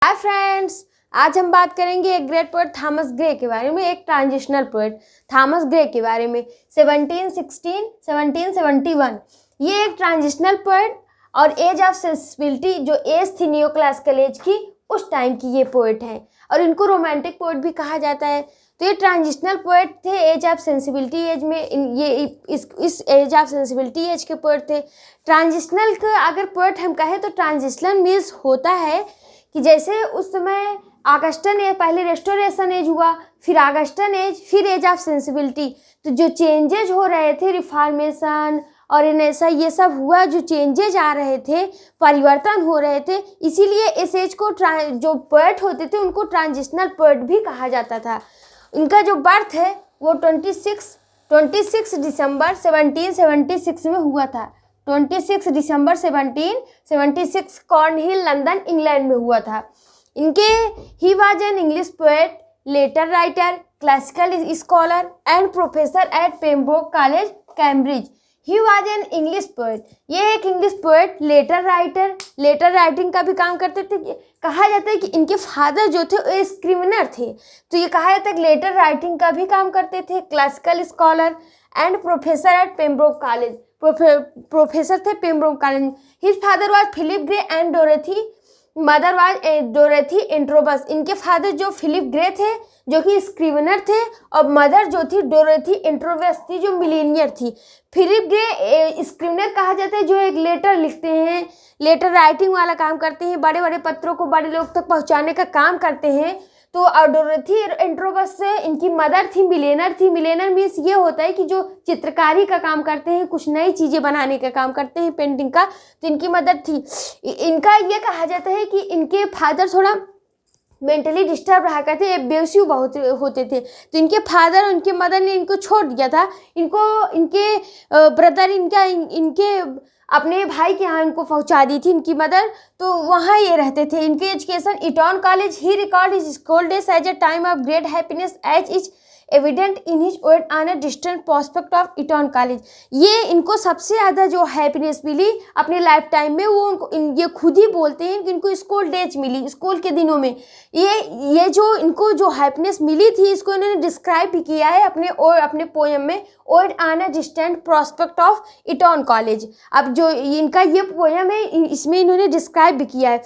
Hi friends, आज हम बात करेंगे एक ग्रेट पोएट थॉमस ग्रे के बारे में, एक ट्रांजिशनल पोएट थॉमस ग्रे के बारे में। 1716 1771 ये एक ट्रांजिशनल पोएट और एज ऑफ सेंसिबिलिटी जो एज थी न्यू क्लासिकल एज की, उस टाइम की ये पोएट हैं और इनको रोमांटिक पोएट भी कहा जाता है। तो ये ट्रांजिशनल पोएट थे एज ऑफ सेंसिबिलिटी एज में। ये इस एज ऑफ सेंसिबिलिटी एज के पोएट थे। ट्रांजिशनल का अगर पोएट हम कहें तो ट्रांजिशनल मीन्स होता है कि जैसे उस समय ऑगस्टन एज, पहले रेस्टोरेशन एज हुआ, फिर ऑगस्टन एज, फिर एज ऑफ सेंसिबिलिटी। तो जो चेंजेज हो रहे थे, रिफॉर्मेशन और ऐसा ये सब हुआ, जो चेंजेज आ रहे थे, परिवर्तन हो रहे थे, इसीलिए इस एज को जो पोएट होते थे उनको ट्रांजिशनल पोएट भी कहा जाता था। इनका जो बर्थ है वो 26 दिसंबर 1776 में हुआ था। 26 दिसंबर 1776 कॉर्नहिल, लंदन, इंग्लैंड में हुआ था। He was an English poet, letter writer, classical scholar and professor at Pembroke college, Cambridge. He was an English poet, ये एक English poet, letter writer, letter writing का भी काम करते थे। कहा जाता है कि इनके फादर जो थे वो स्क्रिमिनर थे, तो ये कहा जाता है कि लेटर राइटिंग का भी काम करते थे। Classical scholar and professor at Pembroke college, professor थे Pembroke college. His father was Philip Gray and Dorothy, mother was Dorothy Antrobus. इनके फादर जो फिलिप ग्रे थे जो कि स्क्रिवेनर थे, और मदर जो थी डोरेथी एंट्रोबस थी जो मिलेनियर थी। फिलिप ग्रे स्क्रिवेनर कहा जाता है जो एक लेटर लिखते हैं, लेटर राइटिंग वाला काम करते हैं, बड़े बड़े पत्रों को बड़े लोग तक पहुंचाने का काम करते हैं। तो डोरेथी एंट्रोबस से इनकी मदर थी मिलेनर थी। मिलेनर मीन्स ये होता है कि जो चित्रकारी का काम करते हैं, कुछ नई चीज़ें बनाने का काम करते हैं, पेंटिंग का। तो इनकी मदर थी। इनका ये कहा जाता है कि इनके फादर थोड़ा मेंटली डिस्टर्ब रहा करते, एब्यूसिव बहुत होते थे। तो इनके फादर और इनके मदर ने इनको छोड़ दिया था। इनके ब्रदर इनके अपने भाई के यहाँ इनको पहुँचा दी थी इनकी मदर, तो वहाँ ये रहते थे। इनके education Eton college. He record his school days as a time of great happiness as is evident in his ode on a distant prospect of Eton college. ये इनको सबसे ज़्यादा जो हैप्पीनेस मिली अपने लाइफ टाइम में, वो उनको ये खुद ही बोलते हैं कि इनको स्कूल डेज मिली, स्कूल के दिनों में। ये जो इनको जो हैप्पीनेस मिली थी, इसको इन्होंने डिस्क्राइब भी किया है अपने पोएम में, odd on a distant prospect of Eton college. अब जो इनका ये पोएम है, इसमें इन्होंने डिस्क्राइब भी किया है।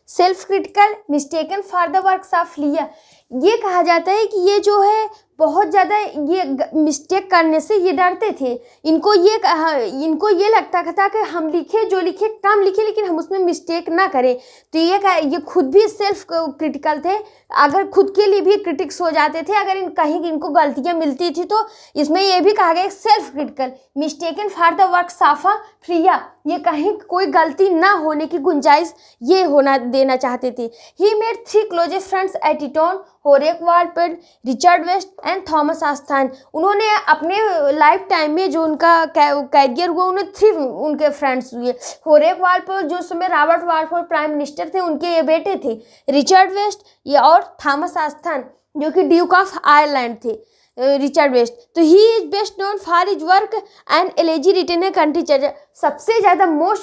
Self critical, mistaken for the works of लिया। ये कहा जाता है कि ये जो है बहुत ज़्यादा ये मिस्टेक करने से ये डरते थे। इनको ये लगता था कि हम जो लिखे कम लिखे, लेकिन हम उसमें मिस्टेक ना करें। तो ये खुद भी सेल्फ क्रिटिकल थे, अगर खुद के लिए भी क्रिटिक्स हो जाते थे अगर कहीं इनको गलतियाँ मिलती थी। तो इसमें ये भी कहा गया self critical, mistaken for the works of Freya. ये कहीं कोई गलती ना होने की गुंजाइश ये होना देना चाहते थे। He made 3 closest friends at Eton, Horace Walpole, Richard West and Thomas Ashton. उन्होंने अपने लाइफ टाइम में जो उनका कैरियर हुआ, उन्हें 3 उनके फ्रेंड्स हुए। होरेक वालपोल जो उस समय रॉबर्ट वालपोल प्राइम मिनिस्टर थे, उनके ये बेटे थे। रिचर्ड वेस्ट ये, और थॉमस आस्थान जो कि ड्यूक ऑफ आयरलैंड थे, रिचर्ड वेस्ट। तो he is best known for his work and elegy written a country church. सबसे ज़्यादा इनको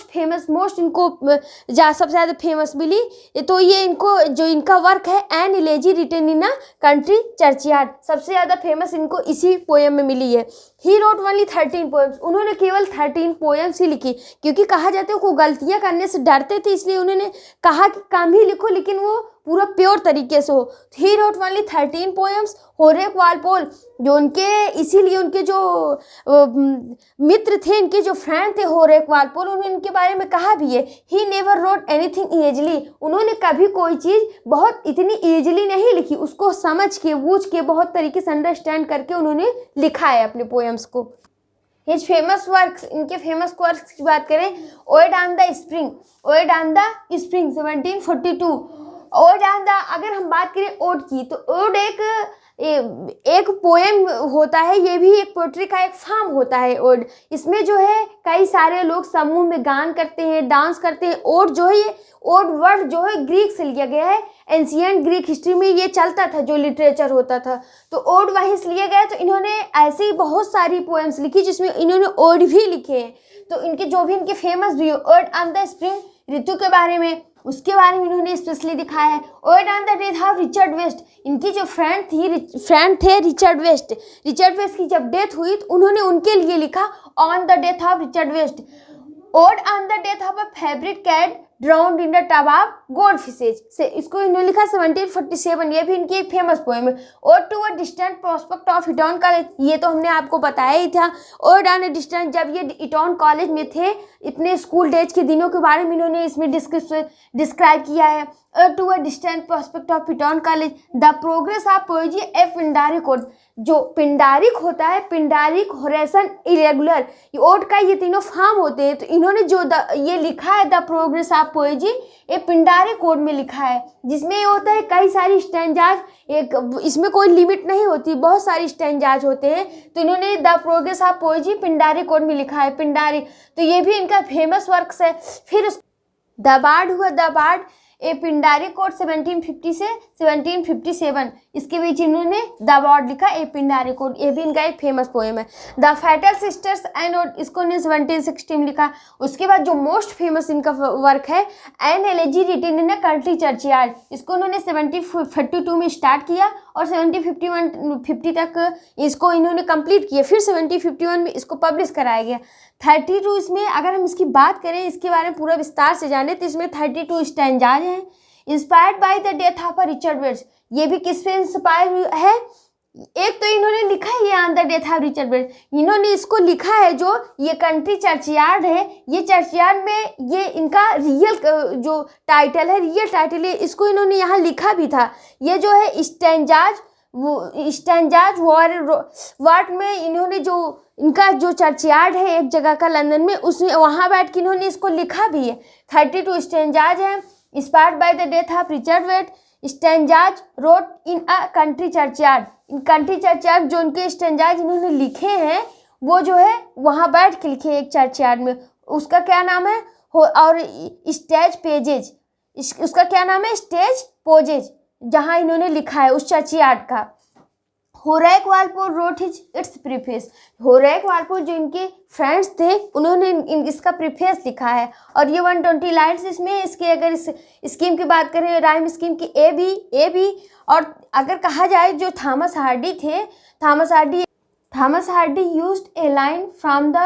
सबसे ज़्यादा फेमस मिली तो ये इनको जो इनका वर्क है an elegy written in a country churchyard, सबसे ज़्यादा फेमस इनको इसी पोएम में मिली है। ही रोट ओनली 13 पोएम्स, उन्होंने केवल 13 पोएम्स ही लिखी, क्योंकि कहा जाता है वो गलतियाँ करने से डरते थे, इसलिए उन्होंने कहा कि कम ही लिखो लेकिन वो पूरा प्योर तरीके से हो। He wrote only 13 poems. Horace Walpole जो इसीलिए उनके जो मित्र थे, इनके जो फ्रेंड थे होरेक वालपोल, उन्होंने इनके बारे में कहा भी है, he never wrote anything easily. उन्होंने कभी कोई चीज़ बहुत इतनी ईजली नहीं लिखी, उसको समझ के बूझ के बहुत तरीके से अंडरस्टैंड करके उन्होंने लिखा है अपने पोएम्स को। हिज फेमस वर्क्स, इनके फेमस वर्क्स की बात करें, odd on the spring, 1742। Odd on the, अगर हम बात करें ओड की, तो ओड एक पोएम होता है, ये भी एक पोएट्री का एक फॉर्म होता है ओड। इसमें जो है कई सारे लोग समूह में गान करते हैं, डांस करते हैं। ओड जो है, ये ओड वर्ड जो है ग्रीक से लिया गया है। एंशिएंट ग्रीक हिस्ट्री में ये चलता था, जो लिटरेचर होता था, तो ओड वहीं से लिया गया। तो इन्होंने ऐसे ही बहुत सारी पोएम्स लिखी जिसमें इन्होंने ओड भी लिखे हैं। तो इनके जो भी इनके फेमस भी ओड ऑन द स्प्रिंग, ऋतु के बारे में, उसके बारे में इन्होंने स्पेशली दिखाया है। Ode on the death of Richard West, इनकी जो फ्रेंड थे रिचर्ड वेस्ट की जब डेथ हुई तो उन्होंने उनके लिए लिखा on the death of Richard West. Ode on the death of a favourite cat drowned in the tub of gold fishes से इसको इन्होंने लिखा 1747, ये भी इनकी एक फेमस पोएम है। Ode to a distant prospect of Eton college, ये तो हमने आपको बताया ही था। ओड ऑन अ डिस्टेंट, जब ये इटॉन कॉलेज में थे इतने स्कूल डेज के दिनों के बारे में इन्होंने इसमें डिस्क्राइब किया है। To a distant prospect of Eton college, the progress of poesy a Pindaric ode, जो पिंडारिक होता है, पिंडारिक, होरेसन, इरेगुलर, ये ओड का ये तीनों फॉर्म होते हैं। तो इन्होंने जो ये लिखा है द प्रोग्रेस ऑफ पोएजी, ये पिंडारिक ओड में लिखा है, जिसमें ये होता है कई सारी स्टैंजाज, एक इसमें कोई लिमिट नहीं होती, बहुत सारी स्टैंजाज होते हैं। तो इन्होंने the progress of poesy Pindaric ode में लिखा है, पिंडारिक, तो ये भी इनका फेमस वर्क्स है। फिर द बार्ड हुआ, the bard a Pindaric ode 1750 से 1757, इसके बीच इन्होंने द बार्ड लिखा, ए पिंडारिक कोड, ये भी इनका एक फेमस पोएम है। द फैटल सिस्टर्स एंड इसको इन्होंने 1760 में लिखा। उसके बाद जो मोस्ट फेमस इनका वर्क है an elegy written in a country churchyard, इसको उन्होंने 1742 में स्टार्ट किया और 1750 तक इसको इन्होंने कंप्लीट किया। फिर 1751 में इसको पब्लिश कराया गया। 32 इसमें अगर हम इसकी बात करें, इसके बारे में पूरा विस्तार से जाने, तो इसमें 32 स्टैंजाज हैं। Inspired by the death of Richard West, ये भी किस पे इंस्पायर है? एक तो इन्होंने लिखा है ये on the death of Richard West, इन्होंने इसको लिखा है जो ये कंट्री चर्चयार्ड है, ये चर्चयार्ड में ये इनका रियल जो टाइटल है, रियल टाइटल है, इसको इन्होंने यहाँ लिखा भी था। ये जो है स्टैंजाज, वो स्टैंजाज वार्ड में इन्होंने जो इनका जो चर्चयार्ड है एक जगह का लंदन में, उसमें वहाँ बैठ के इन्होंने इसको लिखा भी है। 32 स्टैंजाज हैं। Inspired by the death of Richard West, stanzas wrote in a country churchyard, in country churchyard जो उनके स्टैंजाज इन्होंने लिखे हैं वो जो है वहाँ बैठ के लिखे एक चर्चयार्ड में, उसका क्या नाम है? और स्टेज पेजेज, उसका क्या नाम है? स्टेज पोजेज, जहाँ इन्होंने लिखा है उस चर्चयार्ड का। Horace Walpole wrote his its preface, Horace Walpole जो इनके फ्रेंड्स थे उन्होंने इसका प्रीफेस लिखा है। और ये 120 लाइन्स इसमें, इसके अगर इस स्कीम की बात करें, राइम स्कीम की ए बी, और अगर कहा जाए जो थॉमस हार्डी थे, Thomas Hardy used A line from the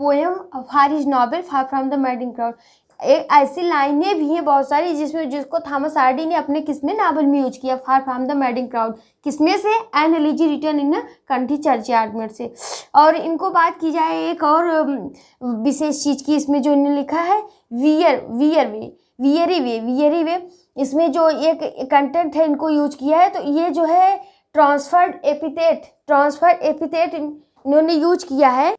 poem for his novel far from the madding crowd, एक ऐसी लाइनें भी हैं बहुत सारी जिसको थॉमस हार्डी ने अपने किसमें नावल में यूज किया, far from the madding crowd, किसमें से? An elegy return in country churchyard में से। और इनको बात की जाए एक और विशेष चीज़ की, इसमें जो इन्होंने लिखा है वियरी वे, इसमें जो एक कंटेंट है इनको यूज किया है, तो ये जो है ट्रांसफर्ड एपिथेट इन्होंने यूज किया है।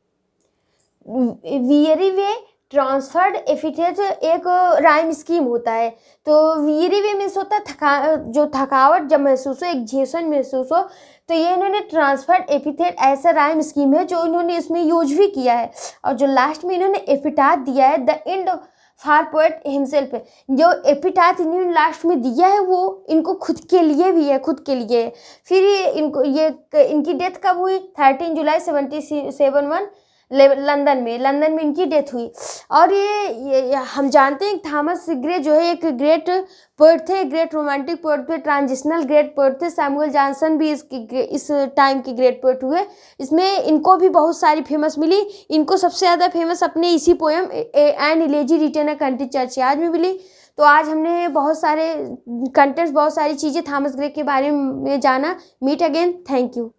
वियरी वे ट्रांसफर्ड एपिथेट एक राइम स्कीम होता है। तो वियरी वे मीन्स होता है जो थकावट जब महसूस हो, एग्जेशन महसूस हो, तो ये इन्होंने ट्रांसफर्ड एपिथेट ऐसा राइम स्कीम है जो इन्होंने इसमें यूज भी किया है। और जो लास्ट में इन्होंने एपिटाथ दिया है, the end for poet himself, जो एपिटाथ इन्होंने लास्ट में दिया है वो इनको खुद के लिए भी है, खुद के लिए। फिर इनकी डेथ कब हुई? 13 जुलाई 1771 लंदन में इनकी डेथ हुई। और ये हम जानते हैं थॉमस ग्रे जो है एक ग्रेट पोएट थे, ग्रेट रोमांटिक पोएट थे, ट्रांजिशनल ग्रेट पोएट थे। सैमुअल जॉनसन भी इस टाइम के ग्रेट पोएट हुए। इसमें इनको भी बहुत सारी फेमस मिली। इनको सबसे ज़्यादा फेमस अपने इसी poem an elegy written a country churchyard में मिली। तो आज हमने बहुत सारे कंटेंट्स, बहुत सारी चीज़ें थॉमस ग्रे के बारे में जाना। Meet again, thank you.